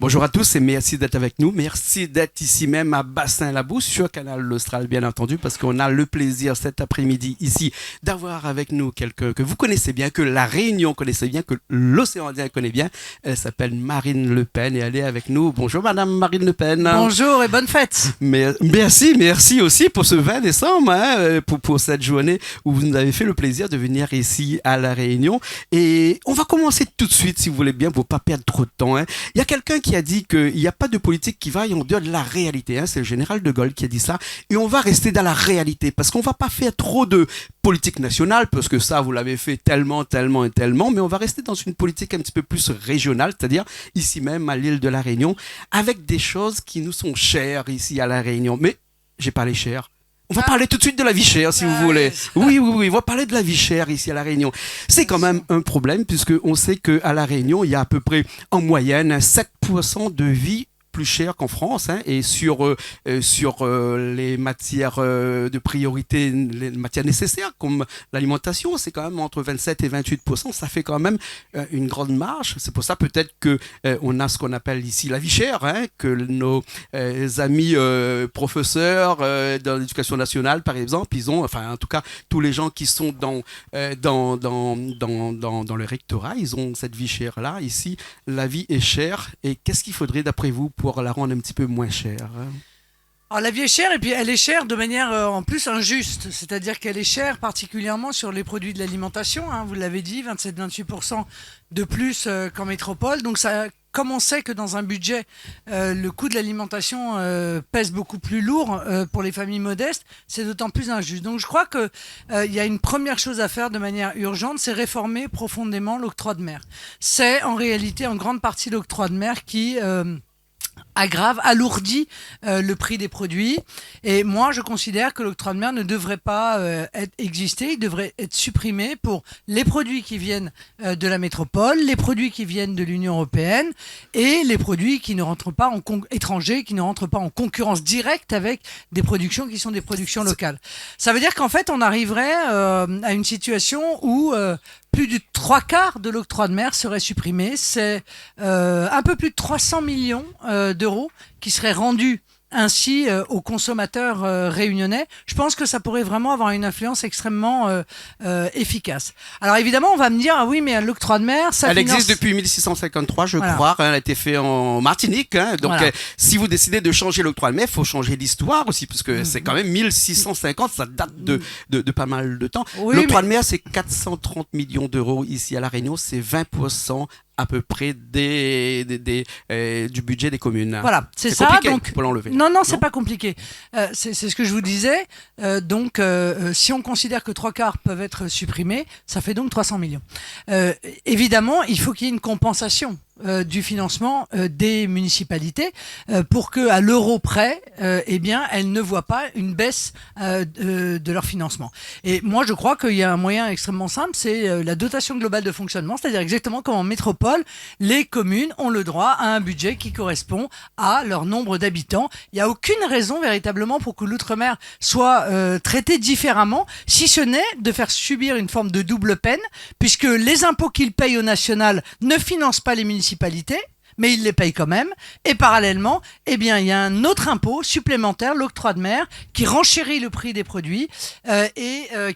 Bonjour à tous et merci d'être avec nous. Merci d'être ici même à Bassin-Labou sur Canal Austral, bien entendu, parce qu'on a le plaisir cet après-midi ici d'avoir avec nous quelqu'un que vous connaissez bien, que la Réunion connaissait bien, que l'océan Indien connaît bien. Elle s'appelle Marine Le Pen et elle est avec nous. Bonjour Madame Marine Le Pen. Bonjour et bonne fête. Merci aussi pour ce 20 décembre, pour cette journée où vous nous avez fait le plaisir de venir ici à la Réunion. Et on va commencer tout de suite, si vous voulez bien, pour pas perdre trop de temps. Il y a quelqu'un qui a dit qu'il n'y a pas de politique qui vaille en dehors de la réalité. C'est le général de Gaulle qui a dit ça. Et on va rester dans la réalité parce qu'on va pas faire trop de politique nationale parce que ça, vous l'avez fait tellement, mais on va rester dans une politique un petit peu plus régionale, c'est-à-dire ici même à l'île de la Réunion, avec des choses qui nous sont chères ici à la Réunion. Mais j'ai parlé cher. On va parler tout de suite de la vie chère, si vous voulez. Oui, on va parler de la vie chère ici à La Réunion. C'est quand même un problème, puisque on sait qu'à La Réunion, il y a à peu près, en moyenne, 7% de vie plus cher qu'en France, et sur les matières de priorité, les matières nécessaires comme l'alimentation, c'est quand même entre 27 et 28%. Ça fait quand même une grande marge. C'est pour ça peut-être que on a ce qu'on appelle ici la vie chère, que nos amis professeurs dans l'éducation nationale, par exemple, ils ont, enfin en tout cas tous les gens qui sont dans le rectorat, ils ont cette vie chère là. Ici, la vie est chère. Et qu'est-ce qu'il faudrait d'après vous pour la rendre un petit peu moins chère? Alors la vie est chère et puis elle est chère de manière en plus injuste, c'est-à-dire qu'elle est chère particulièrement sur les produits de l'alimentation, vous l'avez dit, 27-28% de plus qu'en métropole. Donc ça, comme on sait que dans un budget, le coût de l'alimentation pèse beaucoup plus lourd pour les familles modestes, c'est d'autant plus injuste. Donc je crois qu'il y a une première chose à faire de manière urgente, c'est réformer profondément l'octroi de mer. C'est en réalité en grande partie l'octroi de mer qui alourdit le prix des produits. Et moi, je considère que l'octroi de mer ne devrait pas exister. Il devrait être supprimé pour les produits qui viennent de la métropole, les produits qui viennent de l'Union européenne et les produits qui ne rentrent pas étrangers, qui ne rentrent pas en concurrence directe avec des productions qui sont des productions locales. Ça veut dire qu'en fait, on arriverait à une situation où plus du 3/4 de l'octroi de mer serait supprimé. C'est un peu plus de 300 millions d'euros qui seraient rendus ainsi aux consommateurs réunionnais. Je pense que ça pourrait vraiment avoir une influence extrêmement efficace. Alors évidemment, on va me dire, ah oui, mais l'octroi de mer, ça existe depuis 1653, je crois. Elle a été faite en Martinique. Donc, si vous décidez de changer l'octroi de mer, il faut changer l'histoire aussi, parce que c'est quand même 1650, ça date de pas mal de temps. Oui, l'octroi de mer, c'est 430 millions d'euros ici à La Réunion, c'est 20% à peu près du budget des communes. Voilà, c'est ça. Donc, pour l'enlever. Non, c'est pas compliqué. C'est ce que je vous disais. Si on considère que 3/4 peuvent être supprimés, ça fait donc 300 millions. Évidemment, il faut qu'il y ait une compensation du financement des municipalités pour que, à l'euro près, elles ne voient pas une baisse de leur financement. Et moi, je crois qu'il y a un moyen extrêmement simple, c'est la dotation globale de fonctionnement, c'est-à-dire exactement comme en métropole, les communes ont le droit à un budget qui correspond à leur nombre d'habitants. Il n'y a aucune raison véritablement pour que l'outre-mer soit traité différemment, si ce n'est de faire subir une forme de double peine, puisque les impôts qu'ils payent au national ne financent pas les municipalités, mais ils les payent quand même. Et parallèlement, il y a un autre impôt supplémentaire, l'octroi de mer, qui renchérit le prix des produits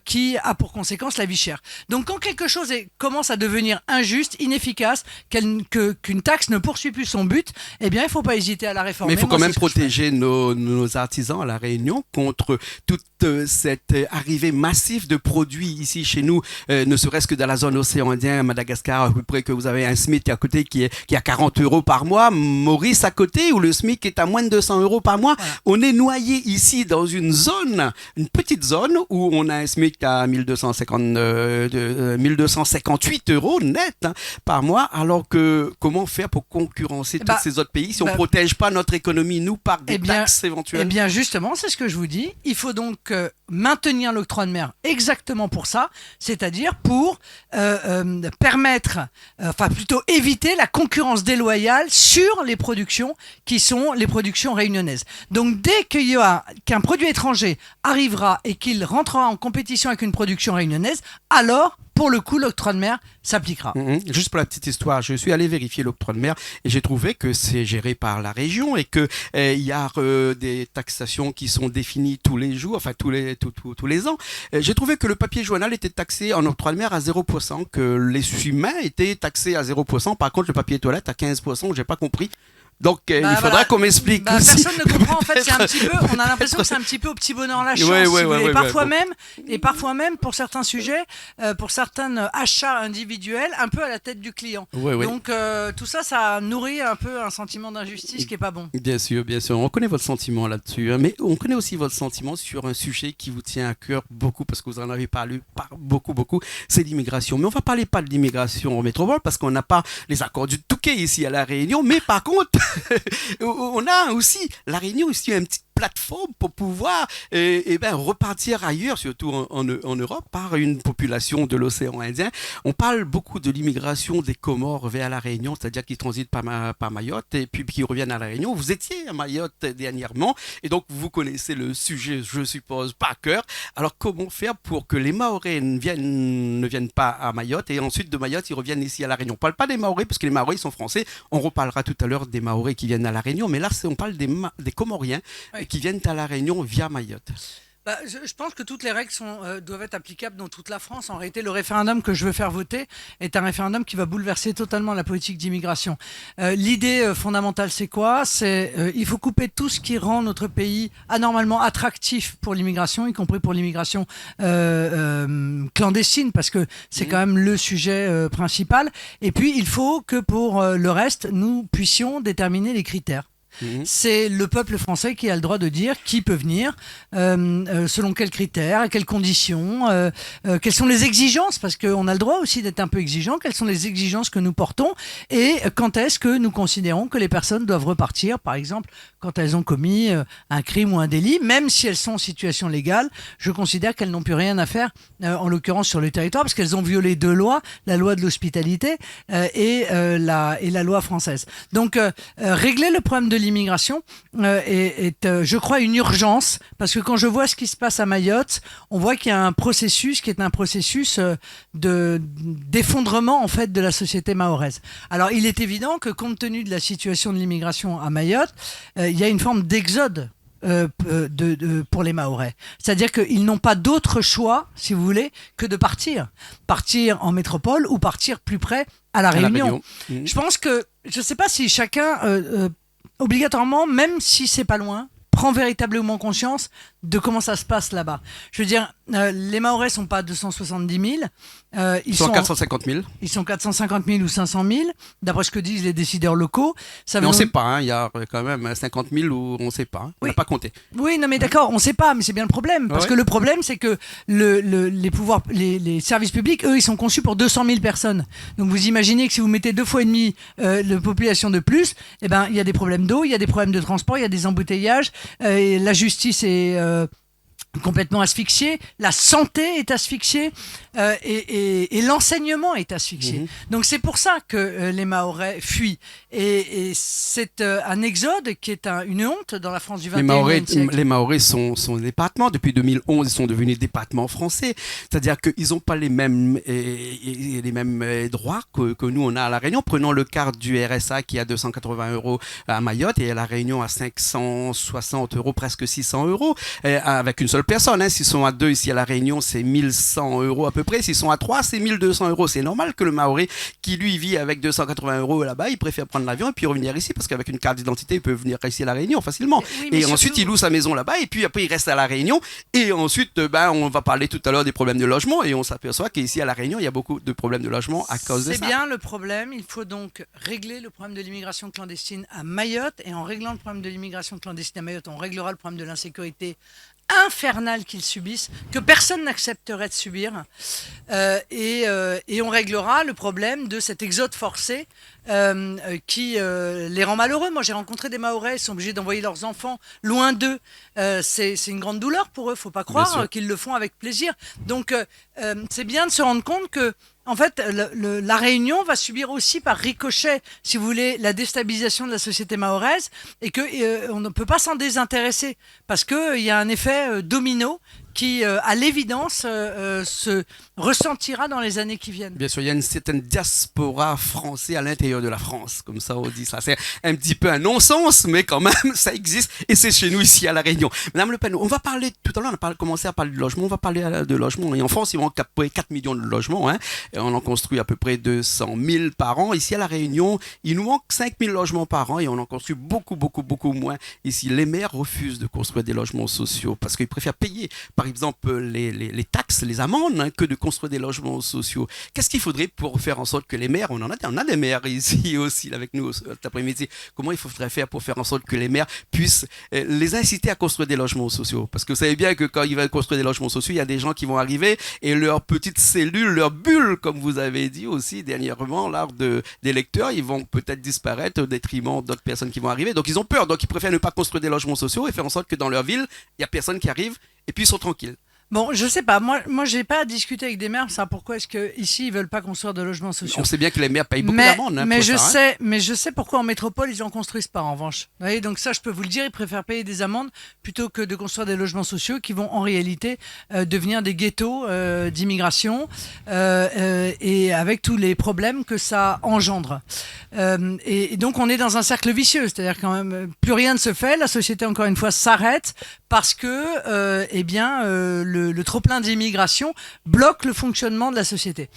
qui a pour conséquence la vie chère. Donc quand quelque chose commence à devenir injuste, inefficace, qu'une taxe ne poursuit plus son but, il ne faut pas hésiter à la réformer. Mais il faut quand même protéger nos artisans à La Réunion contre toute cette arrivée massive de produits ici chez nous, ne serait-ce que dans la zone océan Indien, à Madagascar, à peu près, que vous avez un SMIC à côté qui a 40 euros par mois, Maurice à côté, où le SMIC est à moins de 200 euros par mois. Voilà. On est noyé ici dans une petite zone, où on a un SMIC à 1258 euros net par mois, alors que comment faire pour concurrencer tous ces autres pays si on ne protège pas notre économie, nous, par des taxes éventuelles? Eh bien, justement, c'est ce que je vous dis. Il faut donc maintenir l'octroi de mer exactement pour ça, c'est-à-dire pour permettre, plutôt éviter la concurrence déloyale sur les productions qui sont les productions réunionnaises. Donc dès qu'un produit étranger arrivera et qu'il rentrera en compétition avec une production réunionnaise, alors pour le coup, l'octroi de mer s'appliquera. Juste pour la petite histoire, je suis allé vérifier l'octroi de mer et j'ai trouvé que c'est géré par la région et que il y a des taxations qui sont définies tous les jours, enfin tous les ans. J'ai trouvé que le papier journal était taxé en octroi de mer à 0%, que les humains étaient taxés à 0%. Par contre, le papier toilette à 15%, j'ai pas compris. Donc, il faudra qu'on m'explique aussi. Personne ne comprend. En fait, c'est un petit peu. On a l'impression que c'est un petit peu au petit bonheur la chance. Et parfois même, pour certains sujets, pour certains achats individuels, un peu à la tête du client. Donc, tout ça, ça nourrit un peu un sentiment d'injustice qui est pas bon. Bien sûr, bien sûr. On connaît votre sentiment là-dessus, hein, mais on connaît aussi votre sentiment sur un sujet qui vous tient à cœur beaucoup, parce que vous en avez parlé beaucoup. C'est l'immigration. Mais on va parler pas de l'immigration en métropole, parce qu'on n'a pas les accords du Touquet ici à La Réunion, mais par contre, on a aussi, La Réunion aussi une petite plateforme pour pouvoir repartir ailleurs, surtout en Europe, par une population de l'océan Indien. On parle beaucoup de l'immigration des Comores vers La Réunion, c'est-à-dire qu'ils transitent par Mayotte et puis qui reviennent à La Réunion. Vous étiez à Mayotte dernièrement et donc vous connaissez le sujet, je suppose, par cœur. Alors comment faire pour que les Mahorais ne viennent pas à Mayotte et ensuite de Mayotte ils reviennent ici à La Réunion? On ne parle pas des Mahorais parce que les Mahorais sont français. On reparlera tout à l'heure des Mahorais qui viennent à La Réunion, mais là on parle des Comoriens qui viennent à La Réunion via Mayotte. Je pense que toutes les règles doivent être applicables dans toute la France. En réalité, le référendum que je veux faire voter est un référendum qui va bouleverser totalement la politique d'immigration. L'idée fondamentale, c'est quoi ? Il faut couper tout ce qui rend notre pays anormalement attractif pour l'immigration, y compris pour l'immigration clandestine, parce que c'est quand même le sujet principal. Et puis, il faut que pour le reste, nous puissions déterminer les critères. C'est le peuple français qui a le droit de dire qui peut venir, selon quels critères, à quelles conditions, quelles sont les exigences, parce qu'on a le droit aussi d'être un peu exigeant, quelles sont les exigences que nous portons et quand est-ce que nous considérons que les personnes doivent repartir, par exemple, quand elles ont commis un crime ou un délit, même si elles sont en situation légale, je considère qu'elles n'ont plus rien à faire, en l'occurrence sur le territoire, parce qu'elles ont violé deux lois, la loi de l'hospitalité et la loi française. Donc, régler le problème de l'immigration est, je crois, une urgence, parce que quand je vois ce qui se passe à Mayotte, on voit qu'il y a un processus qui est un processus d'effondrement en fait de la société mahoraise. Alors, il est évident que compte tenu de la situation de l'immigration à Mayotte, il y a une forme d'exode pour les Mahorais. C'est-à-dire qu'ils n'ont pas d'autre choix, si vous voulez, que de partir. Partir en métropole ou partir plus près à La Réunion. Je pense que, je ne sais pas si chacun, obligatoirement, même si c'est pas loin, prend véritablement conscience de comment ça se passe là-bas. Je veux dire, les Mahorais sont pas 270 000. Ils sont 450 000. Ils sont 450 000 ou 500 000, d'après ce que disent les décideurs locaux. Mais on ne sait pas, hein, il y a quand même 50 000 où on ne sait pas. Hein, on n'a pas compté. Oui, non mais d'accord, on ne sait pas, mais c'est bien le problème. Parce que le problème, c'est que les services publics, eux, ils sont conçus pour 200 000 personnes. Donc vous imaginez que si vous mettez 2,5 fois de population de plus, eh ben, il y a des problèmes d'eau, il y a des problèmes de transport, il y a des embouteillages, et la justice est complètement asphyxiée, la santé est asphyxiée et l'enseignement est asphyxié. Donc c'est pour ça que les Mahorais fuient. Et c'est un exode qui est une honte dans la France du XXIe siècle. Les Mahorais sont des départements. Depuis 2011, ils sont devenus départements français. C'est-à-dire qu'ils n'ont pas les mêmes droits que nous, on a à La Réunion. Prenons le quart du RSA qui est à 280 € à Mayotte et à La Réunion à 560 €, presque 600 €, avec une seule personne. Hein. S'ils sont à 2 ici à La Réunion, c'est 1100 € à peu près. S'ils sont à 3, c'est 1200 €. C'est normal que le Mahorais, qui lui vit avec 280 € là-bas, il préfère prendre l'avion et puis revenir ici parce qu'avec une carte d'identité, il peut venir ici à La Réunion facilement. Et ensuite, il loue sa maison là-bas et puis après, il reste à La Réunion. Et ensuite, on va parler tout à l'heure des problèmes de logement et on s'aperçoit qu'ici à La Réunion, il y a beaucoup de problèmes de logement à cause de ça. C'est bien le problème. Il faut donc régler le problème de l'immigration clandestine à Mayotte. Et en réglant le problème de l'immigration clandestine à Mayotte, on réglera le problème de l'insécurité infernale qu'ils subissent, que personne n'accepterait de subir, et on réglera le problème de cet exode forcé qui les rend malheureux. Moi, j'ai rencontré des Mahorais, ils sont obligés d'envoyer leurs enfants loin d'eux. C'est une grande douleur pour eux, faut pas croire qu'ils le font avec plaisir. Donc, c'est bien de se rendre compte que en fait, la Réunion va subir aussi par ricochet, si vous voulez, la déstabilisation de la société mahoraise et qu'on ne peut pas s'en désintéresser parce qu'il y a un effet domino qui, à l'évidence, se ressentira dans les années qui viennent. Bien sûr, il y a une certaine diaspora française à l'intérieur de la France, comme ça on dit ça. C'est un petit peu un non-sens, mais quand même, ça existe et c'est chez nous ici à La Réunion. Madame Le Pen, on va parler, tout à l'heure on a commencé à parler de logement, on va parler de logement. Et en France, il manque à peu près 4 millions de logements, hein, et on en construit à peu près 200 000 par an. Ici à La Réunion, il nous manque 5 000 logements par an et on en construit beaucoup moins. Ici, les maires refusent de construire des logements sociaux parce qu'ils préfèrent payer, par exemple, les taxes, les amendes, hein, que de construire des logements sociaux. Qu'est-ce qu'il faudrait pour faire en sorte que les maires, on a des maires ici aussi avec nous cet après-midi, comment il faudrait faire pour faire en sorte que les maires puissent les inciter à construire des logements sociaux? Parce que vous savez bien que quand ils veulent construire des logements sociaux, il y a des gens qui vont arriver et leur petite cellule, leur bulle, comme vous avez dit aussi dernièrement, là, des lecteurs, ils vont peut-être disparaître au détriment d'autres personnes qui vont arriver. Donc ils ont peur, donc ils préfèrent ne pas construire des logements sociaux et faire en sorte que dans leur ville, il n'y a personne qui arrive et puis ils sont tranquilles. Bon, je sais pas. Moi, j'ai pas discuté avec des maires. Ça, pourquoi est-ce que ici ils veulent pas construire de logements sociaux? On sait bien que les maires payent beaucoup d'amendes. Mais je sais pourquoi en métropole ils en construisent pas. En revanche, vous voyez, donc ça, je peux vous le dire, ils préfèrent payer des amendes plutôt que de construire des logements sociaux qui vont en réalité devenir des ghettos d'immigration et avec tous les problèmes que ça engendre. Et donc on est dans un cercle vicieux, c'est-à-dire quand même plus rien ne se fait. La société encore une fois s'arrête parce que le trop-plein d'immigration bloque le fonctionnement de la société.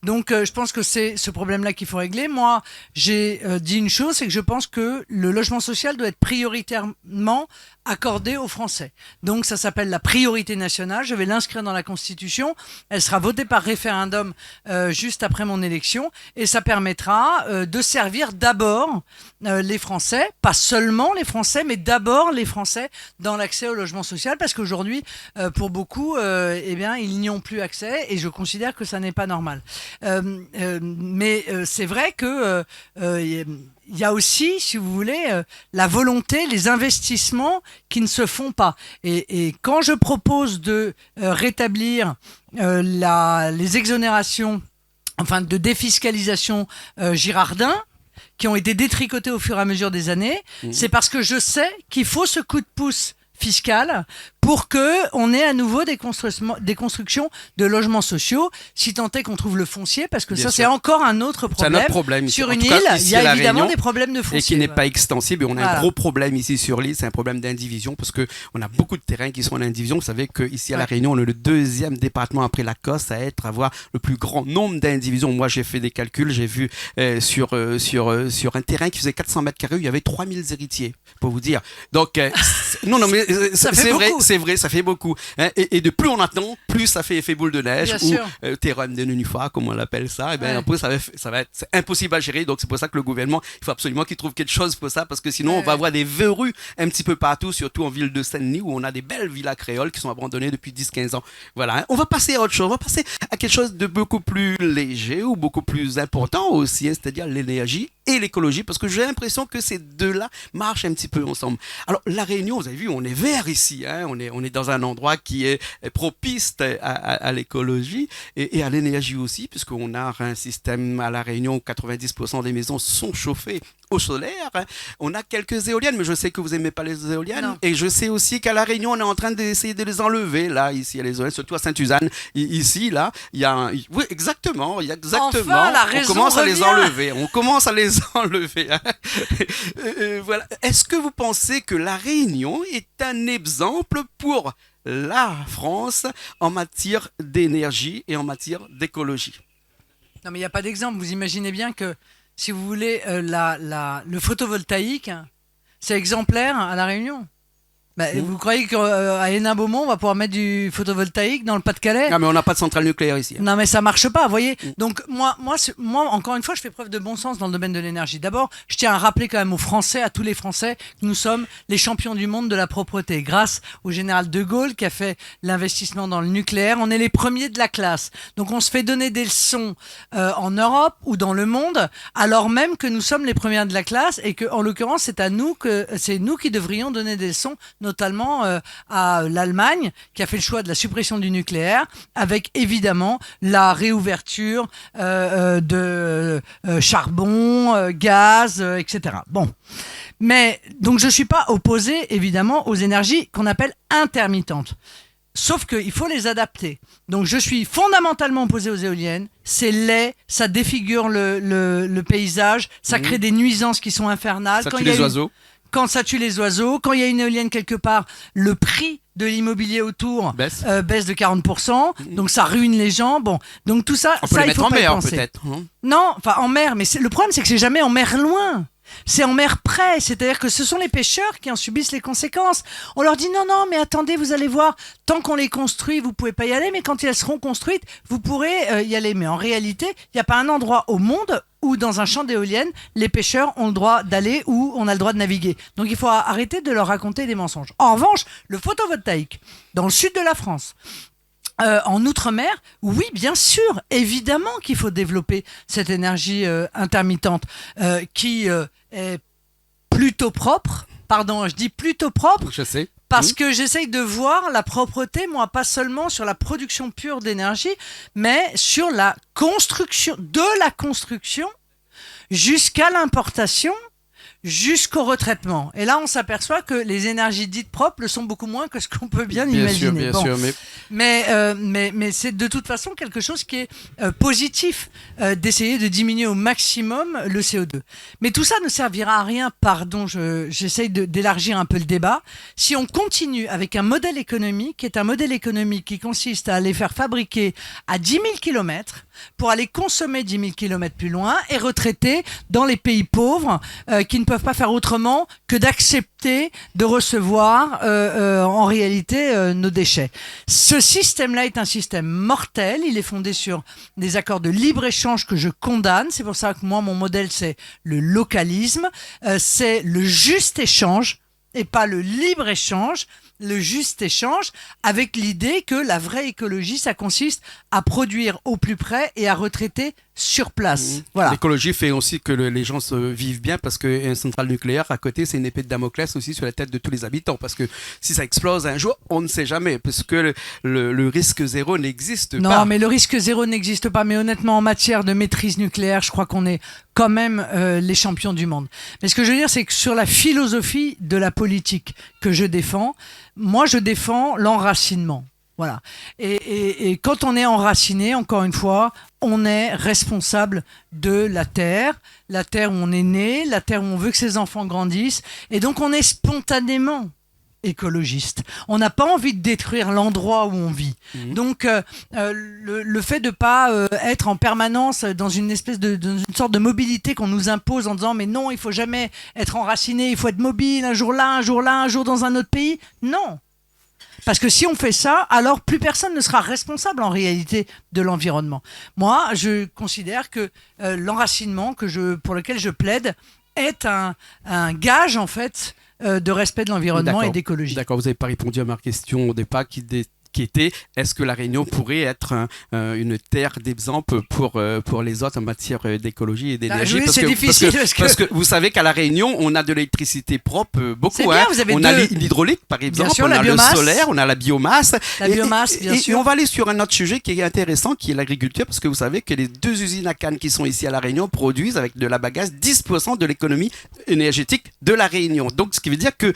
Donc je pense que c'est ce problème-là qu'il faut régler. Moi, j'ai dit une chose, c'est que je pense que le logement social doit être prioritairement accordé aux Français. Donc ça s'appelle la priorité nationale. Je vais l'inscrire dans la Constitution. Elle sera votée par référendum juste après mon élection et ça permettra de servir d'abord les Français, pas seulement les Français, mais d'abord les Français dans l'accès au logement social parce qu'aujourd'hui, pour beaucoup, ils n'y ont plus accès et je considère que ça n'est pas normal. Mais c'est vrai que il y a aussi, si vous voulez, la volonté, les investissements qui ne se font pas. Et quand je propose de rétablir les exonérations, enfin de défiscalisation Girardin, qui ont été détricotées au fur et à mesure des années, c'est parce que je sais qu'il faut ce coup de pouce fiscal pour qu'on ait à nouveau des constructions de logements sociaux, si tant est qu'on trouve le foncier, parce que bien ça, sûr. C'est encore un autre problème. C'est un autre problème. Sur une île, il y a évidemment des problèmes de foncier. Et qui n'est pas extensible. Et on a un gros problème ici sur l'île, c'est un problème d'indivision, parce qu'on a beaucoup de terrains qui sont en indivision. Vous savez qu'ici à La Réunion, on est le deuxième département après la Corse à avoir le plus grand nombre d'indivisions. Moi, j'ai fait des calculs, j'ai vu sur un terrain qui faisait 400 mètres carrés, il y avait 3000 héritiers, pour vous dire. Donc, non, mais c'est vrai, ça fait beaucoup. Hein, et de plus on attend, plus ça fait effet boule de neige ou théorème de Nénuphar, comme on l'appelle ça. Et bien après, c'est impossible à gérer. Donc c'est pour ça que le gouvernement, il faut absolument qu'il trouve quelque chose pour ça, parce que sinon on va avoir des verrues un petit peu partout, surtout en ville de Saint-Denis où on a des belles villas créoles qui sont abandonnées depuis 10-15 ans. Voilà. Hein. On va passer à autre chose. On va passer à quelque chose de beaucoup plus léger ou beaucoup plus important aussi, hein, c'est-à-dire l'énergie et l'écologie, parce que j'ai l'impression que ces deux-là marchent un petit peu ensemble. Alors La Réunion, vous avez vu, on est vert ici, hein, on est dans un endroit qui est propice à l'écologie et à l'énergie aussi, puisqu'on a un système à La Réunion où 90% des maisons sont chauffées au solaire. Hein. On a quelques éoliennes, mais je sais que vous n'aimez pas les éoliennes. Non. Et je sais aussi qu'à La Réunion, on est en train d'essayer de les enlever. Là, ici, il y a les éoliennes, surtout à Sainte-Suzanne. Ici, là, il y a oui, exactement. Enfin, la raison on commence revient. À les enlever. On commence à les enlever. Hein. Voilà. Est-ce que vous pensez que La Réunion est un exemple pour la France en matière d'énergie et en matière d'écologie? Non, mais il n'y a pas d'exemple. Vous imaginez bien que, si vous voulez, le photovoltaïque, c'est exemplaire à La Réunion. Vous croyez qu'à Hénin-Beaumont, on va pouvoir mettre du photovoltaïque dans le Pas-de-Calais? Non, mais on n'a pas de centrale nucléaire ici. Hein. Non, mais ça marche pas, vous voyez. Donc, moi, encore une fois, je fais preuve de bon sens dans le domaine de l'énergie. D'abord, je tiens à rappeler quand même aux Français, à tous les Français, que nous sommes les champions du monde de la propreté. Grâce au général de Gaulle qui a fait l'investissement dans le nucléaire, on est les premiers de la classe. Donc, on se fait donner des leçons en Europe ou dans le monde, alors même que nous sommes les premiers de la classe et que, en l'occurrence, c'est nous qui devrions donner des leçons, notamment à l'Allemagne, qui a fait le choix de la suppression du nucléaire, avec évidemment la réouverture de charbon, gaz, etc. Bon. Mais, donc je ne suis pas opposé, évidemment, aux énergies qu'on appelle intermittentes. sauf qu'il faut les adapter. Donc je suis fondamentalement opposé aux éoliennes. C'est laid, ça défigure le paysage, ça crée des nuisances qui sont infernales. Ça tue les oiseaux. Quand ça tue les oiseaux, quand il y a une éolienne quelque part, le prix de l'immobilier autour baisse de 40%, donc ça ruine les gens. Bon, donc tout ça, on peut les mettre en mer penser. peut-être. Non, enfin en mer, mais le problème c'est que c'est jamais en mer loin. C'est en mer près, c'est-à-dire que ce sont les pêcheurs qui en subissent les conséquences. On leur dit non, mais attendez, vous allez voir, tant qu'on les construit, vous pouvez pas y aller, mais quand elles seront construites, vous pourrez y aller. Mais en réalité, il n'y a pas un endroit au monde où dans un champ d'éoliennes, les pêcheurs ont le droit d'aller ou on a le droit de naviguer. Donc il faut arrêter de leur raconter des mensonges. En revanche, le photovoltaïque, dans le sud de la France, en outre-mer, oui, bien sûr, évidemment qu'il faut développer cette énergie intermittente qui est plutôt propre. Pardon, je dis plutôt propre. Je sais. Parce que j'essaye de voir la propreté, moi, pas seulement sur la production pure d'énergie, mais sur la construction, jusqu'à l'importation, jusqu'au retraitement. Et là, on s'aperçoit que les énergies dites propres le sont beaucoup moins que ce qu'on peut bien imaginer. Bien sûr, mais c'est de toute façon quelque chose qui est positif, d'essayer de diminuer au maximum le CO2. Mais tout ça ne servira à rien, j'essaye d'élargir un peu le débat, si on continue avec un modèle économique qui est un modèle économique qui consiste à aller faire fabriquer à 10 000 km pour aller consommer 10 000 km plus loin et retraiter dans les pays pauvres qui ne peuvent pas faire autrement que d'accepter de recevoir en réalité nos déchets. Ce système-là est un système mortel, il est fondé sur des accords de libre-échange que je condamne, c'est pour ça que moi mon modèle c'est le localisme, c'est le juste échange et pas le libre-échange, le juste échange, avec l'idée que la vraie écologie, ça consiste à produire au plus près et à retraiter sur place. Voilà. L'écologie fait aussi que les gens se vivent bien parce qu'une centrale nucléaire à côté, c'est une épée de Damoclès aussi sur la tête de tous les habitants. Parce que si ça explose un jour, on ne sait jamais. Parce que le risque zéro n'existe pas. Non, mais le risque zéro n'existe pas. Mais honnêtement, en matière de maîtrise nucléaire, je crois qu'on est quand même les champions du monde. Mais ce que je veux dire, c'est que sur la philosophie de la politique que je défends, moi, je défends l'enracinement. Voilà. Et quand on est enraciné, encore une fois, on est responsable de la terre où on est né, la terre où on veut que ses enfants grandissent. Et donc, on est spontanément écologiste. On n'a pas envie de détruire l'endroit où on vit. Donc, le fait de pas être en permanence dans une espèce dans une sorte de mobilité qu'on nous impose en disant mais non, il faut jamais être enraciné, il faut être mobile, un jour là, un jour là, un jour dans un autre pays. Non. Parce que si on fait ça, alors plus personne ne sera responsable en réalité de l'environnement. Moi, je considère que l'enracinement pour lequel je plaide est un gage en fait de respect de l'environnement et d'écologie. D'accord, vous n'avez pas répondu à ma question au départ qui était est-ce que la Réunion pourrait être une terre d'exemple pour les autres en matière d'écologie et d'énergie? Oui, c'est difficile parce que vous savez qu'à la Réunion, on a de l'électricité propre beaucoup. C'est bien, vous avez on a l'hydraulique par exemple, sûr, on a biomasse. le solaire, on a la biomasse. Bien sûr. Et on va aller sur un autre sujet qui est intéressant, qui est l'agriculture, parce que vous savez que les 2 usines à canne qui sont ici à la Réunion produisent avec de la bagasse 10% de l'économie énergétique de la Réunion. Donc ce qui veut dire que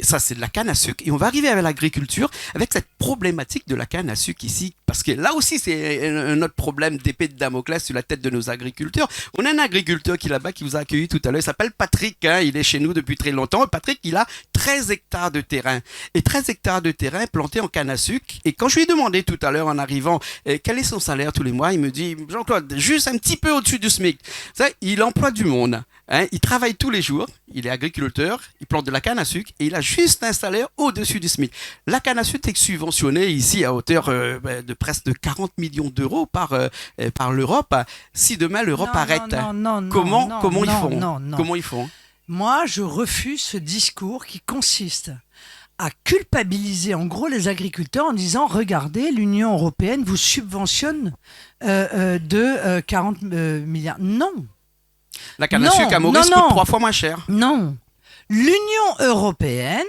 ça c'est de la canne à sucre. Et on va arriver avec l'agriculture, avec cette problématique de la canne à sucre ici, parce que là aussi c'est un autre problème d'épée de Damoclès sur la tête de nos agriculteurs. On a un agriculteur qui est là-bas qui vous a accueilli tout à l'heure, il s'appelle Patrick, il est chez nous depuis très longtemps. Patrick, il a 13 hectares de terrain, et 13 hectares de terrain plantés en canne à sucre. Et quand je lui ai demandé tout à l'heure en arrivant quel est son salaire tous les mois, il me dit Jean-Claude, juste un petit peu au-dessus du SMIC. Ça, il emploie du monde, il travaille tous les jours, il est agriculteur, il plante de la canne à sucre et il a juste un salaire au-dessus du SMIC. La canne à sucre est subventionnée ici à hauteur de presque 40 millions d'euros par l'Europe. Si demain l'Europe arrête, comment ils font? Moi, je refuse ce discours qui consiste à culpabiliser en gros les agriculteurs en disant regardez, l'Union européenne vous subventionne de 40 milliards. Non. La canne à sucre à Maurice coûte 3 fois moins cher. Non. L'Union européenne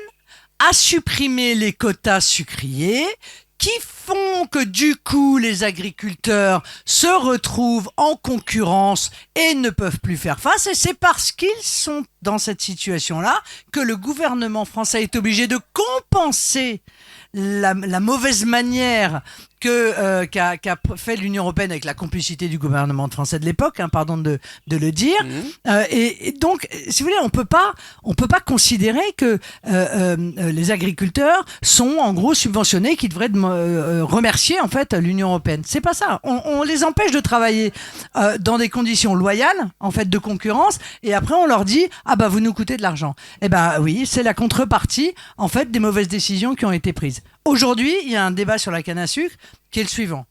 a supprimé les quotas sucriers qui font que du coup les agriculteurs se retrouvent en concurrence et ne peuvent plus faire face. Et c'est parce qu'ils sont dans cette situation-là que le gouvernement français est obligé de compenser la mauvaise manière qu'a fait l'Union européenne avec la complicité du gouvernement français de l'époque, pardon de le dire. Et donc, si vous voulez, on peut pas considérer que les agriculteurs sont en gros subventionnés, qui devraient remercier en fait l'Union européenne. C'est pas ça. On les empêche de travailler dans des conditions loyales en fait de concurrence, et après on leur dit vous nous coûtez de l'argent. Eh ben oui, c'est la contrepartie en fait des mauvaises décisions qui ont été prises. Aujourd'hui, il y a un débat sur la canne à sucre qui est le suivant.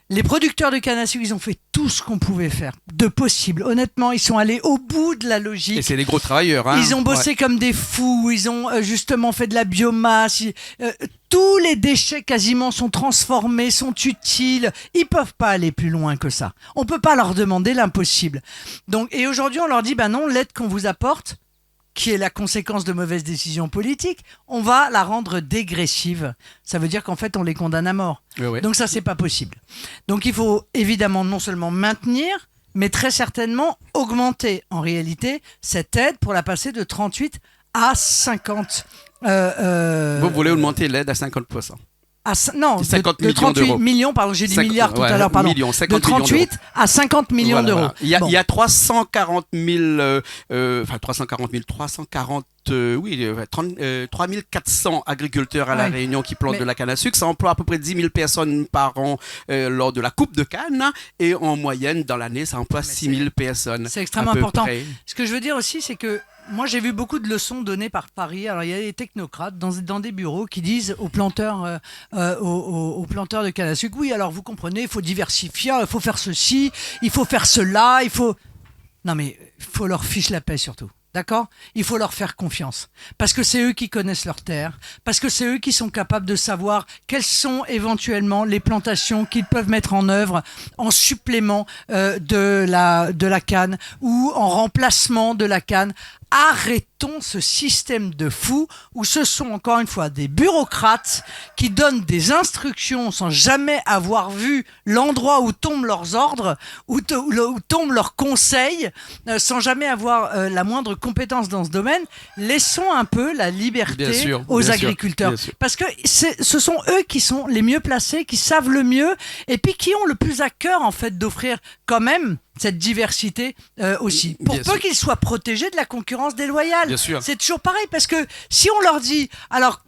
Les producteurs de canne à sucre, ils ont fait tout ce qu'on pouvait faire de possible. Honnêtement, ils sont allés au bout de la logique. Et c'est des gros travailleurs. Ils ont bossé comme des fous. Ils ont justement fait de la biomasse. Tous les déchets quasiment sont transformés, sont utiles. Ils peuvent pas aller plus loin que ça. On peut pas leur demander l'impossible. Donc, et aujourd'hui, on leur dit, non, l'aide qu'on vous apporte, qui est la conséquence de mauvaises décisions politiques, on va la rendre dégressive. Ça veut dire qu'en fait, on les condamne à mort. Oui. Donc ça, c'est pas possible. Donc il faut évidemment non seulement maintenir, mais très certainement augmenter en réalité cette aide pour la passer de 38 à 50. Vous voulez augmenter l'aide à 50%? Non, 50 de 38 millions, pardon, j'ai dit milliards tout à l'heure, pardon. De 38 à 50 millions d'euros. Voilà. Il y a 340 400 agriculteurs à La Réunion qui plantent de la canne à sucre. Ça emploie à peu près 10 000 personnes par an lors de la coupe de canne. Et en moyenne, dans l'année, ça emploie 6 000 personnes. C'est extrêmement important. Ce que je veux dire aussi, c'est que moi, j'ai vu beaucoup de leçons données par Paris. Alors, il y a des technocrates dans des bureaux qui disent aux planteurs, aux planteurs de canne à sucre, oui, alors vous comprenez, il faut diversifier, il faut faire ceci, il faut faire cela, il faut... Non, mais il faut leur fiche la paix surtout. D'accord ? Il faut leur faire confiance. Parce que c'est eux qui connaissent leur terre. Parce que c'est eux qui sont capables de savoir quelles sont éventuellement les plantations qu'ils peuvent mettre en œuvre en supplément de la canne ou en remplacement de la canne. Arrêtons ce système de fous où ce sont encore une fois des bureaucrates qui donnent des instructions sans jamais avoir vu l'endroit où tombent leurs ordres, où tombent leurs conseils, sans jamais avoir la moindre compétence dans ce domaine. Laissons un peu la liberté aux agriculteurs. Parce que ce sont eux qui sont les mieux placés, qui savent le mieux et puis qui ont le plus à cœur en fait d'offrir quand même cette diversité aussi. Pour peu qu'ils soient protégés de la concurrence déloyale. C'est toujours pareil, parce que si on leur dit, alors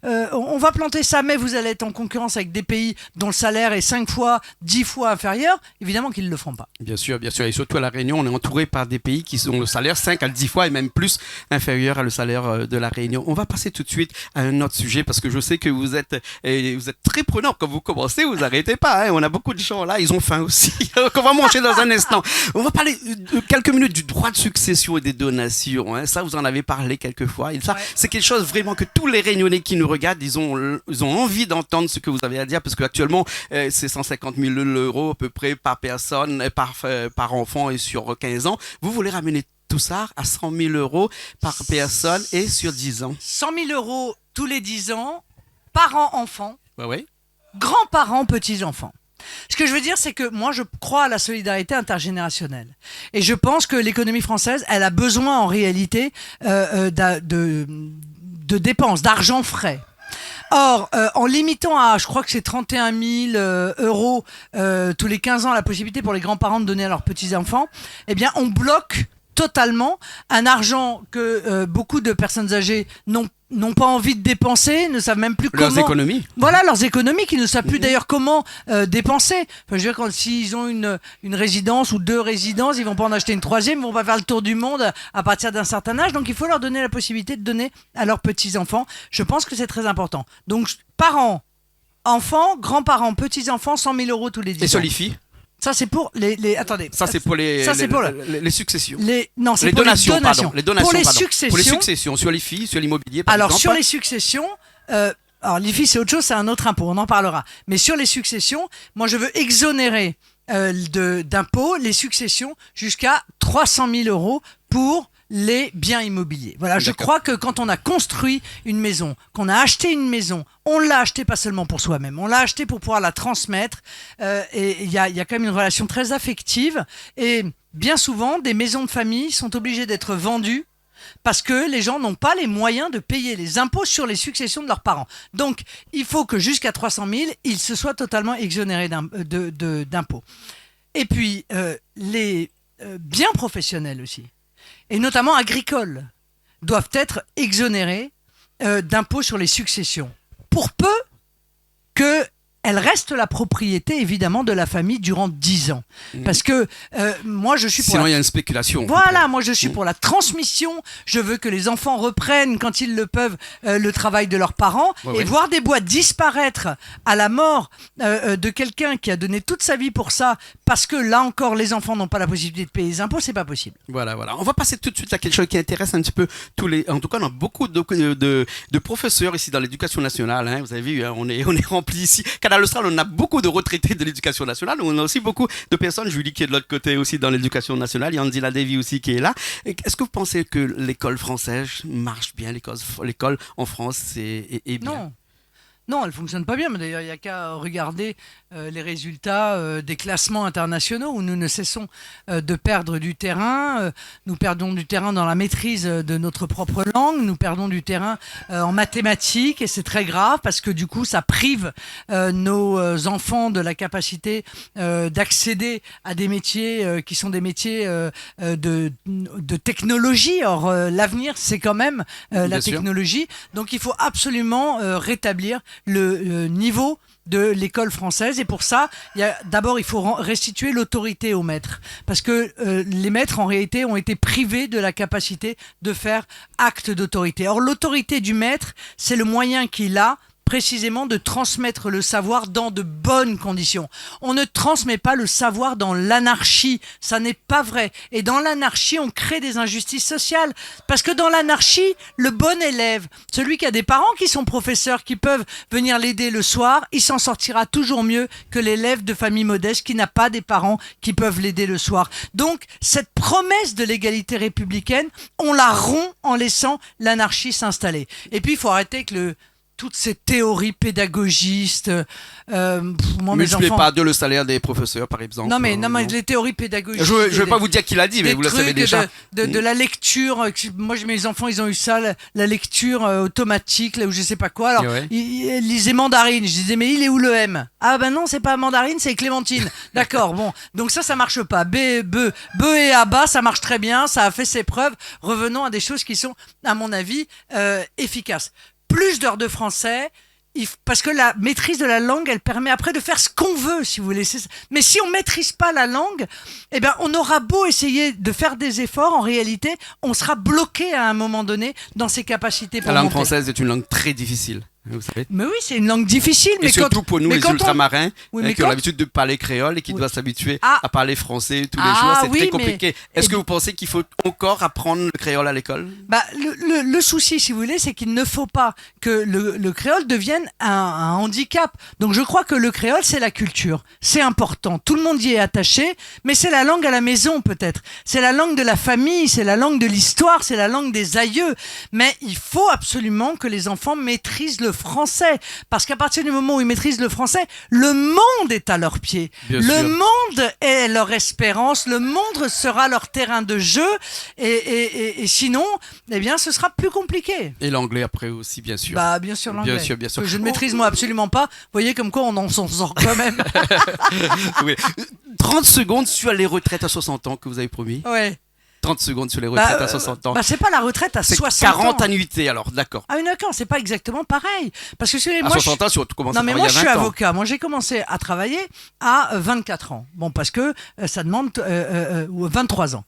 on va planter ça, mais vous allez être en concurrence avec des pays dont le salaire est 5 fois, 10 fois inférieur, évidemment qu'ils ne le feront pas. Bien sûr. Et surtout à La Réunion, on est entouré par des pays qui ont le salaire 5 à 10 fois et même plus inférieur à le salaire de La Réunion. On va passer tout de suite à un autre sujet, parce que je sais que vous êtes très prenant. Quand vous commencez, vous n'arrêtez pas. On a beaucoup de gens là, ils ont faim aussi. On va manger dans un instant. On va parler quelques minutes du droit de succession et des donations. Ça, vous en avez parlé quelques fois. Et ça, c'est quelque chose vraiment que tous les Réunionnais qui nous regardent, ils ont envie d'entendre ce que vous avez à dire, parce qu'actuellement, c'est 150 000 € à peu près par personne, par enfant et sur 15 ans. Vous voulez ramener tout ça à 100 000 € par personne et sur 10 ans. 100 000 € tous les 10 ans, parents-enfants, oui. Grands-parents, petits-enfants. Ce que je veux dire, c'est que moi, je crois à la solidarité intergénérationnelle. Et je pense que l'économie française, elle a besoin en réalité de dépenses, d'argent frais. Or, en limitant à, je crois que c'est 31 000 € tous les 15 ans, la possibilité pour les grands-parents de donner à leurs petits-enfants, eh bien, on bloque totalement un argent que beaucoup de personnes âgées n'ont pas envie de dépenser, ne savent même plus comment... Leurs économies. Voilà, leurs économies, qui ne savent plus d'ailleurs comment dépenser. Enfin, je veux dire, s'ils ont une résidence ou 2 résidences, ils vont pas en acheter une 3e, ils vont pas faire le tour du monde à partir d'un certain âge. Donc, il faut leur donner la possibilité de donner à leurs petits-enfants. Je pense que c'est très important. Donc, parents, enfants, grands-parents, petits-enfants, 100 000 € tous les 10 ans. Et sur les filles ? Ça, c'est pour les attendez. Ça, c'est pour les successions. Non, c'est les pour donations, les donations. Pardon. Les donations, pour les pardon. successions. Pour les successions, sur les filles, sur l'immobilier, par exemple. Alors, sur les successions, alors les filles, c'est autre chose, c'est un autre impôt, on en parlera. Mais sur les successions, moi, je veux exonérer d'impôts les successions jusqu'à 300 000 € pour les biens immobiliers. Voilà, je D'accord. crois que quand on a construit une maison, qu'on a acheté une maison, on l'a acheté pas seulement pour soi-même, on l'a acheté pour pouvoir la transmettre. Et il y a quand même une relation très affective. Et bien souvent, des maisons de famille sont obligées d'être vendues parce que les gens n'ont pas les moyens de payer les impôts sur les successions de leurs parents. Donc, il faut que jusqu'à 300 000, ils se soient totalement exonérés d'impôts. Et puis, les biens professionnels aussi, et notamment agricoles, doivent être exonérés d'impôts sur les successions, pour peu qu'elle reste la propriété, évidemment, de la famille durant 10 ans. Parce que moi, je suis pour Sinon, il y a une spéculation. Voilà, moi je suis pour la transmission. Je veux que les enfants reprennent, quand ils le peuvent, le travail de leurs parents. Ouais, et ouais. voir des bois disparaître à la mort de quelqu'un qui a donné toute sa vie pour ça, parce que là encore, les enfants n'ont pas la possibilité de payer les impôts, c'est pas possible. Voilà. On va passer tout de suite à quelque chose qui intéresse un petit peu en tout cas, on a beaucoup de professeurs ici dans l'éducation nationale. Hein. Vous avez vu, hein, on est rempli ici. Canal Austral, on a beaucoup de retraités de l'éducation nationale. On a aussi beaucoup de personnes, Julie qui est de l'autre côté aussi dans l'éducation nationale. Il y a Andila Davy aussi qui est là. Est-ce que vous pensez que l'école française marche bien, l'école en France est bien? Non. Non, elle fonctionne pas bien, mais d'ailleurs, il n'y a qu'à regarder les résultats des classements internationaux où nous ne cessons de perdre du terrain. Nous perdons du terrain dans la maîtrise de notre propre langue, nous perdons du terrain en mathématiques, et c'est très grave parce que du coup, ça prive nos enfants de la capacité d'accéder à des métiers qui sont des métiers de technologie. Or, l'avenir, c'est quand même la Bien sûr. technologie. Donc, il faut absolument rétablir le niveau de l'école française, et pour ça, d'abord il faut restituer l'autorité aux maîtres, parce que les maîtres en réalité ont été privés de la capacité de faire acte d'autorité. Or, l'autorité du maître, c'est le moyen qu'il a précisément de transmettre le savoir dans de bonnes conditions. On ne transmet pas le savoir dans l'anarchie, ça n'est pas vrai. Et dans l'anarchie, on crée des injustices sociales. Parce que dans l'anarchie, le bon élève, celui qui a des parents qui sont professeurs, qui peuvent venir l'aider le soir, il s'en sortira toujours mieux que l'élève de famille modeste qui n'a pas des parents qui peuvent l'aider le soir. Donc, cette promesse de l'égalité républicaine, on la rompt en laissant l'anarchie s'installer. Et puis, il faut arrêter que toutes ces théories pédagogistes, moi, mes Multipliez enfants... pas deux le salaire des professeurs, par exemple. Non, mais les théories pédagogiques... Je vais pas vous dire qui l'a dit, mais vous le savez déjà. De la lecture. Moi, mes enfants, ils ont eu ça, la lecture automatique, là, ou je sais pas quoi. Alors, Ouais. ils lisaient Mandarine. Je disais, mais il est où le M? Ah ben non, c'est pas Mandarine, c'est Clémentine. D'accord, bon. Donc ça marche pas. B et A bas, ça marche très bien, ça a fait ses preuves. Revenons à des choses qui sont, à mon avis, efficaces. Plus d'heures de français, parce que la maîtrise de la langue, elle permet après de faire ce qu'on veut, si vous voulez. Mais si on maîtrise pas la langue, eh ben, on aura beau essayer de faire des efforts, en réalité, on sera bloqué à un moment donné dans ses capacités pour La langue monter. française est une langue très difficile. Vous savez. Mais oui, c'est une langue difficile. Et mais surtout pour nous, les ultramarins, qui ont quand... l'habitude de parler créole et qui Oui. doivent s'habituer Ah. à parler français tous les Ah, jours, c'est oui, très compliqué. mais- Est-ce que vous pensez qu'il faut encore apprendre le créole à l'école? Bah, le souci, si vous voulez, c'est qu'il ne faut pas que le créole devienne un handicap. Donc je crois que le créole, c'est la culture. C'est important. Tout le monde y est attaché, mais c'est la langue à la maison peut-être. C'est la langue de la famille, c'est la langue de l'histoire, c'est la langue des aïeux. Mais il faut absolument que les enfants maîtrisent le français. Parce qu'à partir du moment où ils maîtrisent le français, le monde est à leurs pieds. Bien le sûr. monde est leur espérance, le monde sera leur terrain de jeu, et sinon, eh bien, ce sera plus compliqué. Et l'anglais après aussi, bien sûr. Bah, bien sûr, l'anglais. Bien sûr. Que je ne maîtrise moi absolument pas. Vous voyez comme quoi on en s'en sort quand même. Oui. 30 secondes sur les retraites à 60 ans que vous avez promis. Ouais. 30 secondes sur les retraites à 60 ans. Bah, c'est pas la retraite à C'est 60 ans. 40 annuités alors, d'accord. Ah, mais d'accord, c'est pas exactement pareil. Parce que À moi, 60 ans, si on commence non, à mais travailler moi, je à suis 20 ans. avocat. Moi, j'ai commencé à travailler à 24 ans. Bon, parce que ça demande 23 ans.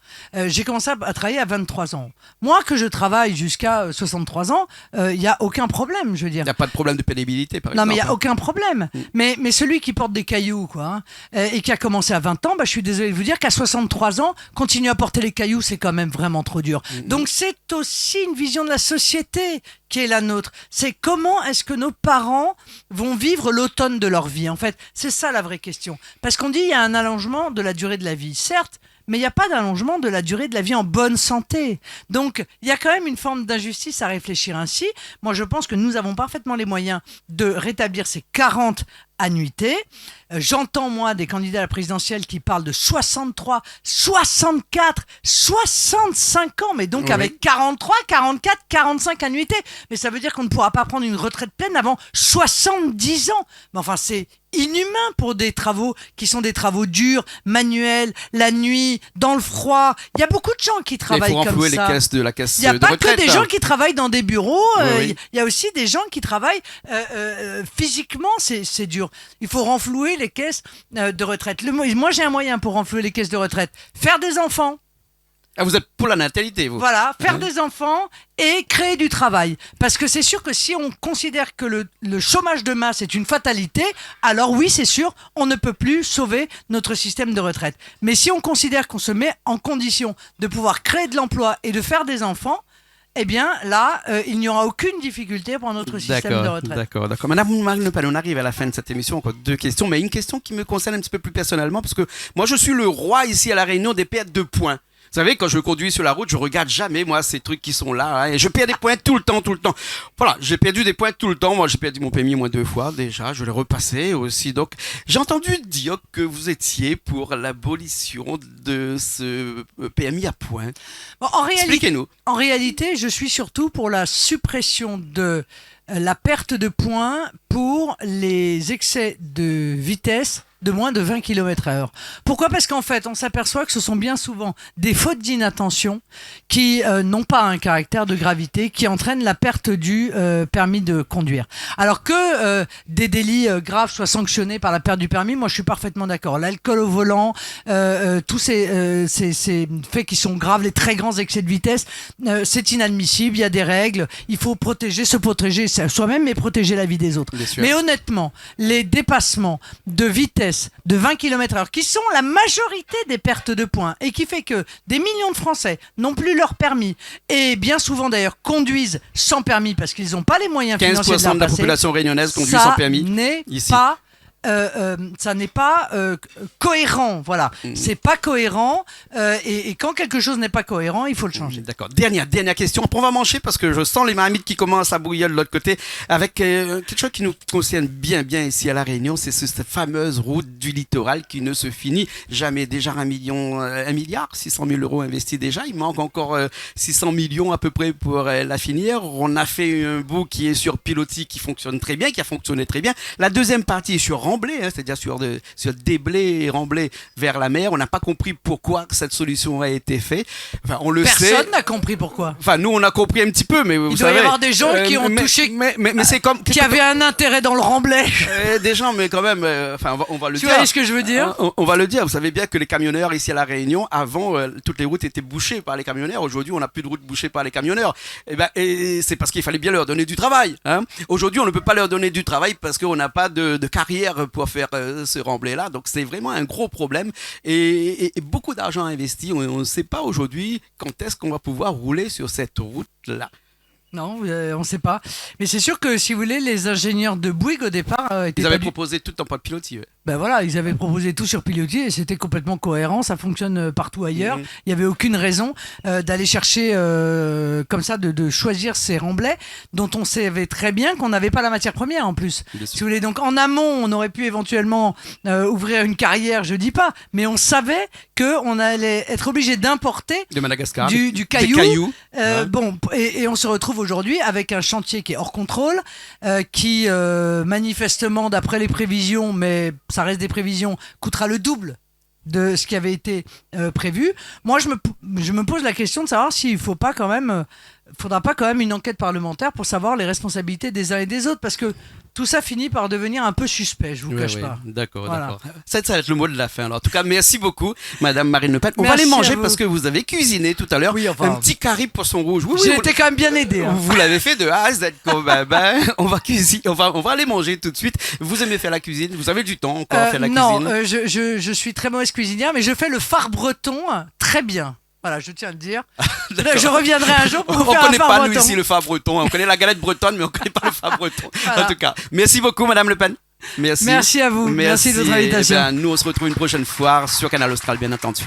J'ai commencé à travailler à 23 ans. Moi, que je travaille jusqu'à 63 ans, il n'y a aucun problème, je veux dire. Il n'y a pas de problème de pénibilité, par Non, exemple. mais il n'y a aucun problème. Mais celui qui porte des cailloux, quoi, et qui a commencé à 20 ans, bah, je suis désolé de vous dire qu'à 63 ans, continuer à porter les cailloux, c'est quand même vraiment trop dur. Donc, c'est aussi une vision de la société qui est la nôtre. C'est comment est-ce que nos parents vont vivre l'automne de leur vie, en fait. C'est ça la vraie question. Parce qu'on dit il y a un allongement de la durée de la vie, certes, mais il n'y a pas d'allongement de la durée de la vie en bonne santé. Donc, il y a quand même une forme d'injustice à réfléchir ainsi. Moi, je pense que nous avons parfaitement les moyens de rétablir ces 40 annuités. J'entends, moi, des candidats à la présidentielle qui parlent de 63, 64, 65 ans, mais donc avec 43, 44, 45 annuités. Mais ça veut dire qu'on ne pourra pas prendre une retraite pleine avant 70 ans. Mais enfin, c'est inhumain pour des travaux qui sont des travaux durs, manuels, la nuit, dans le froid. Il y a beaucoup de gens qui travaillent comme ça. Il faut renflouer les caisses de la caisse de retraite. Il n'y a pas retraite, que des gens qui travaillent dans des bureaux. Oui. Il y a aussi des gens qui travaillent physiquement. C'est dur. Il faut renflouer les caisses de retraite. Moi, j'ai un moyen pour renflouer les caisses de retraite. Faire des enfants. Ah, vous êtes pour la natalité, vous. Voilà, faire des enfants et créer du travail. Parce que c'est sûr que si on considère que le chômage de masse est une fatalité, alors oui, c'est sûr, on ne peut plus sauver notre système de retraite. Mais si on considère qu'on se met en condition de pouvoir créer de l'emploi et de faire des enfants, eh bien, là, il n'y aura aucune difficulté pour notre système de retraite. D'accord. Madame Marine Le Pen, on arrive à la fin de cette émission, encore 2 questions, mais une question qui me concerne un petit peu plus personnellement, parce que moi, je suis le roi ici à La Réunion des pertes de points. Vous savez, quand je conduis sur la route, je regarde jamais, moi, ces trucs qui sont là, hein, et je perds des points tout le temps. Voilà, j'ai perdu des points tout le temps. Moi, j'ai perdu mon permis au moins 2 fois, déjà. Je l'ai repassé aussi. Donc, j'ai entendu dire que vous étiez pour l'abolition de ce permis à points. Bon, expliquez-nous. En réalité, je suis surtout pour la suppression de la perte de points pour les excès de vitesse de moins de 20 km/h. Pourquoi ? Parce qu'en fait, on s'aperçoit que ce sont bien souvent des fautes d'inattention qui n'ont pas un caractère de gravité, qui entraînent la perte du permis de conduire. Alors que des délits graves soient sanctionnés par la perte du permis, moi je suis parfaitement d'accord. L'alcool au volant, tous ces faits qui sont graves, les très grands excès de vitesse, c'est inadmissible, il y a des règles, il faut se protéger soi-même, mais protéger la vie des autres. Mais honnêtement, les dépassements de vitesse de 20 km/h, qui sont la majorité des pertes de points, et qui fait que des millions de Français n'ont plus leur permis, et bien souvent d'ailleurs conduisent sans permis parce qu'ils n'ont pas les moyens financiers de 15% de la population réunionnaise conduit sans permis. Ça n'est pas cohérent, voilà. C'est pas cohérent, et quand quelque chose n'est pas cohérent, il faut le changer. D'accord. Dernière question. Après, on va manger parce que je sens les marmites qui commencent à bouillir de l'autre côté avec quelque chose qui nous concerne bien ici à La Réunion, c'est cette fameuse route du littoral qui ne se finit jamais. Déjà 1 milliard, 600 000 euros investis déjà. Il manque encore 600 millions à peu près pour la finir. On a fait un bout qui est sur pilotis qui fonctionne très bien, qui a fonctionné très bien. La deuxième partie est sur Remblai, c'est-à-dire sur Déblai et Remblai vers la mer. On n'a pas compris pourquoi cette solution a été faite. Enfin, on le sait. Personne n'a compris pourquoi. Enfin, nous, on a compris un petit peu, mais vous savez. Il doit y avoir des gens qui ont touché, mais c'est comme qui avaient un intérêt dans le Remblai. Des gens, mais quand même, on va le dire. Tu vois ce que je veux dire ? On va le dire. Vous savez bien que les camionneurs ici à La Réunion, avant, toutes les routes étaient bouchées par les camionneurs. Aujourd'hui, on n'a plus de routes bouchées par les camionneurs. Et c'est parce qu'il fallait bien leur donner du travail. Hein. Aujourd'hui, on ne peut pas leur donner du travail parce qu'on n'a pas de carrière pour faire ce Remblai-là. Donc, c'est vraiment un gros problème et beaucoup d'argent investi. On ne sait pas aujourd'hui quand est-ce qu'on va pouvoir rouler sur cette route-là. Non, on ne sait pas. Mais c'est sûr que, si vous voulez, les ingénieurs de Bouygues, au départ, étaient Ils avaient proposé tout en pas de pilotis. Ouais. Ben voilà, ils avaient proposé tout sur pilotis et c'était complètement cohérent. Ça fonctionne partout ailleurs. Il n'y avait aucune raison d'aller chercher comme ça, de choisir ces remblais dont on savait très bien qu'on n'avait pas la matière première en plus. Si vous voulez, donc en amont, on aurait pu éventuellement ouvrir une carrière, je dis pas, mais on savait qu'on allait être obligé d'importer de Madagascar du caillou. Ouais. Bon, et on se retrouve aujourd'hui avec un chantier qui est hors contrôle, qui manifestement, d'après les prévisions, mais ça reste des prévisions, coûtera le double de ce qui avait été prévu. Moi, je me pose la question de savoir s'il faudra pas quand même une enquête parlementaire pour savoir les responsabilités des uns et des autres, parce que tout ça finit par devenir un peu suspect, je vous cache pas. D'accord, voilà. D'accord. Ça va être le mot de la fin. Alors, en tout cas, merci beaucoup, Madame Marine Le Pen. On va aller manger parce que vous avez cuisiné tout à l'heure un petit curry poisson rouge. J'ai été quand même bien aidé. Hein. Vous l'avez fait de A à Z. On va cuisiner. On va aller manger tout de suite. Vous aimez faire la cuisine ? Vous avez du temps encore à faire la cuisine ? Non, je suis très mauvaise cuisinière, mais je fais le phare breton très bien. Voilà, je tiens à le dire. Je reviendrai un jour pour vous faire un phare breton. On ne connaît pas, nous, ici, le phare breton. On connaît la galette bretonne, mais on ne connaît pas le phare breton. Voilà. En tout cas, merci beaucoup, Madame Le Pen. Merci à vous. Merci de votre invitation. Nous, on se retrouve une prochaine fois sur Canal Austral, bien entendu.